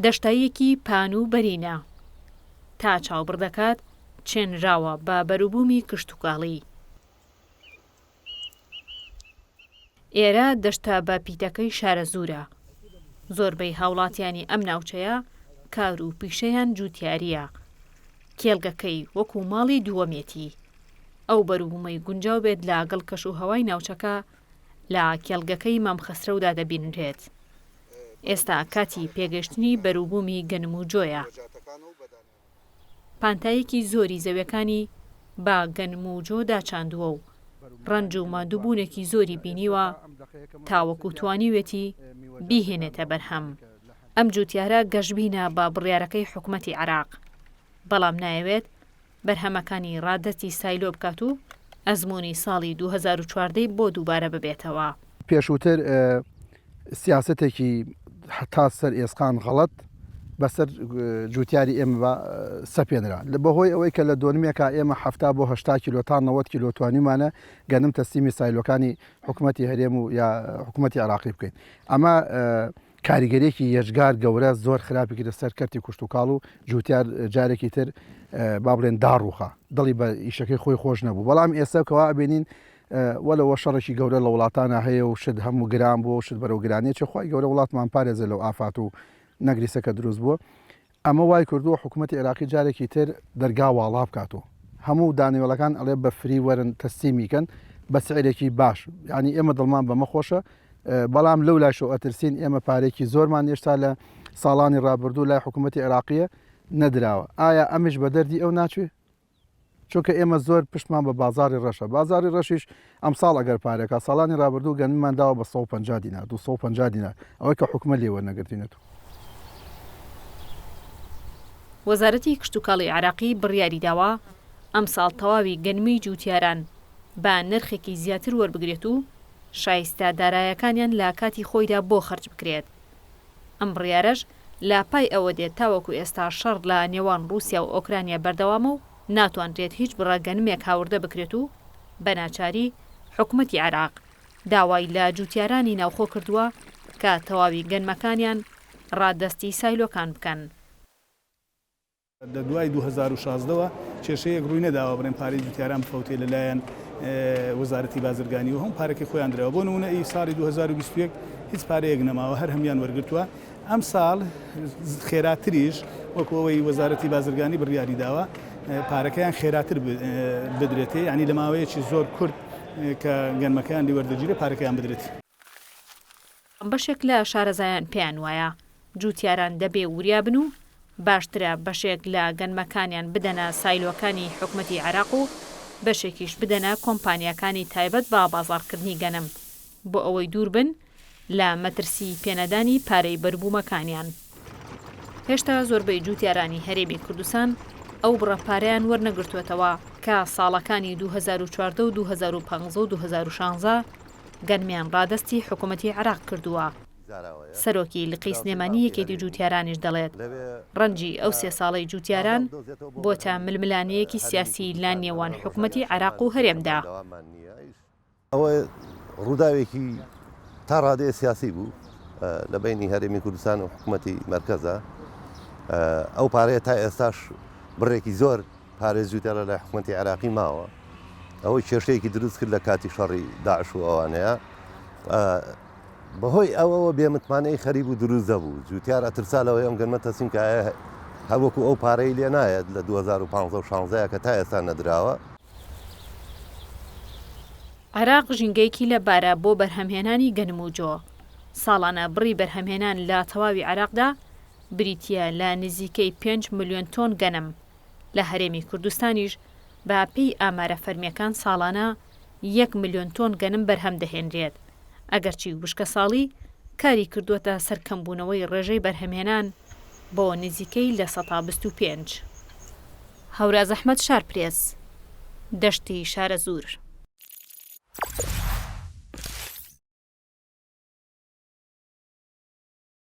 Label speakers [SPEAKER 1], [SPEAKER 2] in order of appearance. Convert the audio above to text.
[SPEAKER 1] دەشتاییەکی پان و بەرینە تا چاوبڕ دەکات چێنراوە بە بەروبوومی کشتتوکاڵی. ئێرە دەشتە بە پیتەکەی شارە زوورە. زۆربەی هاوڵاتیانی ئەم ناوچەیە کار و پیشەیان جوتیاریە. کێڵگەکەی وەکو ماڵی دووەمێتی. ئەو بەروبوومەی گونجاو بێت لاگەڵ کەش و هەوای ناوچەکە لە کێڵگەکەی مام خەسرەودا دەبینرێت. ئێستا کاتی پێگەشتنی بەروبوومی گەنم و جۆیە. پانتایەکی زۆری زەویەکانی با گەنم و جۆ داچاندووە و ڕەنج و مادووبوونێکی زۆری بینیوە تاوەکو توانیوێتی بیهێنێتە بەرهەم. ئەم جوتیارە گەشتبینە بە بڕیارەکەی حکوومەتی عێراق، بەڵام نایەوێت بەرهەمەکانی ڕادەتی سایلۆ بکات و ئەزموونی ساڵی 2014 بۆ دووبارە ببێتەوە.
[SPEAKER 2] پێشووتر سیاسەتێکی تا سەر ئێسقان غەڵەت بەسەر جوتیاری ئێمە سەپێنرا لە بەهۆی ئەوەی کە لە دۆنمێکە ئێمە 70 بۆ 80 کیلۆ تا 90 کیلۆ توانیمانە گەنم تەسلیمی سایلۆکانی حکوومەتی هەرێم و یا حکوومەتی عێراقی بکەین. ئەمە کاریگەریەکی یەشگار گەورە زۆر خراپێکی لەسەر کەرتی کوشتتوکاڵ و جوتیار جارێکی تر با بڵێن داڕوخە دڵی بە ئیشەکەی خۆی خۆش نەبوو. بەڵام ئێستا کەوا بینین وەلەوە شەڕێکی گەورە لە وڵاتانە هەیە و شت هەموو گران بوو شت بەرەو گرانێکی خۆی گەورە وڵاتمان پارێزە لەو ئافات و نەگریسەکە دروست بووە. ئەمە وای کردووە حکوومەتی عێراقی جارێکی تر دەرگا واڵا بکاتەوە هەموو دانیوەڵەکان ئەڵێ بە فری وەرن تەسلیمیکەن بە سعرێکی باش. ینی ئێمە دڵمان بەمە خۆشە، بەڵام لەو لاشۆ ئەترسین ئێمە پارێکی زۆرمان هێشتا لە ساڵانی ڕابردوو لای حکوومەتی عێراقیە نەدراوە. ئایا ئەمیش بە دەردی ئەو ناچوێ؟ چونکە ئێمە زۆر پشتمان بە بازاری ڕەشە. بازاری ڕەشیش ئەم ساڵ ئەگەر پارێکە ساڵانی ڕابردوو گەنممان داوە بە 150 دینار 250 دینار ئەوەی کە حکومە لێوە نەگرتینێت.
[SPEAKER 1] وەزارەتی کشتتوکاڵی عێراقی بڕیاری داوە ئەم ساڵ تەواوی گەنمی جوتیاران بە نرخێکی زیاتر وەربگرێت و شایستە دارایەکانیان لە کاتی خۆیدا بۆ خەرج بکرێت. ئەم بڕیارەش لە پای ئەوە دێت تاوەکو ئێستا شەڕ لە نێوان رووسیا و ئۆکرانیا بەردەوامە و ناتوانرێت هیچ بڕەگەنمێک هاوردە بکرێت و بە ناچاری حکوومەتی عێراق داوای لە جوتیارانی ناوخۆ کردووە کە تەواوی گەنمەکانیان ڕاددەستی سایلۆکان بکەن.
[SPEAKER 3] لە دوای 2016ەوە کێشەیەک ڕووی نەداوە بڕێن پارەی جوتیاران بفەوتێ لەلایەن وەزارەتی بازرگانی و هەم پارێکی خۆیان درەوە. بۆ نمونە ئی ساڵی 2021 هیچ پارەیەک نەماوە، هەر هەمیان وەرگرتووە. ئەم ساڵ خێراتریش وەکو ئەوەی وەزارەتی بازرگانی بڕیاری داوە پارەکەیان خێراتر بدرێتێ، ینی لە ماوەیەکی زۆر کورت کە گەنمەکەیان لێوەردەگیرێ پارەکەیان بدرێت.
[SPEAKER 1] بەشێک لە شارەزایان پێیان وایە جوتیاران دەبێ وریا بن و باشترە بەشێک لە گەنمەکانیان بدەنە سایلۆکانی حکوومەتی عێراق و بەشێکیش بدەنە کۆمپانیەکانی تایبەت بە بازاڕکردنی گەنم بۆ ئەوەی دوور بن لە مەترسی پێنەدانی پارەی بەربوومەکانیان. هێشتا زۆربەی جوتیارانی هەرێمی کوردستان ئەو بڕەپارەیان وەرنەگرتوێتەوە کە ساڵەکانی 2014 و 2015 و 2016 گەنمیان ڕادەستی حکوومەتی عێراق کردووە. سەرۆکی لقی سلێمانی یەکێتی جوتیارانیش دەڵێت ڕەنجی ئەو 3 ساڵەی جوتیاران بۆتە ململانەیەکی سیاسی لا نێوان حکوومەتی عێراق و هەرێمدا.
[SPEAKER 4] ئەوە ڕووداوێکی تا ڕادەیە سیاسی بوو لە بینی هەرێمی کوردستان و حکوومەتی مەرکەزە. ئەو پارەیە تا ئێستاش بڕێکی زۆر پارێز جوتیارە لە حکوومەتی عێراقی ماوە. ئەوەی کێشەیەکی دروست کرد لە کاتی شەڕی داعش و ئەوانەیە. بەهۆی ئەوەوە بێمتمانەی خەریب و دروست دەبوو. جوتیار ئەترسالەوەی ئەم گەنمە تەسیم کە هەروەکو ئەو پارەی لێ نایەت لە 2015 و 16 کە تا ئێستا نەدراوە.
[SPEAKER 1] عێراق ژینگەیەکی لەبارە بۆ بەرهەمهێنانی گەنم و جۆ. ساڵانە بڕی بەرهەمهێنان لە تەواوی عێراقدا بریتیە لە نزیکەی 5 ملیۆن تۆن گەنم. لە هەرێمی کوردستانیش بە پێی ئامارە فەرمیەکان ساڵانە 1 ملیۆن تۆن گەنم بەرهەم دەهێنرێت. ئەگەرچی وشکە ساڵی کاری کردووەتە سەرکەمبوونەوەی ڕێژەی بەرهەمهێنان بۆ نزیکەی لە 125. هەوراز ئەحمەد شارپرێس، دەشتی شارە زوور.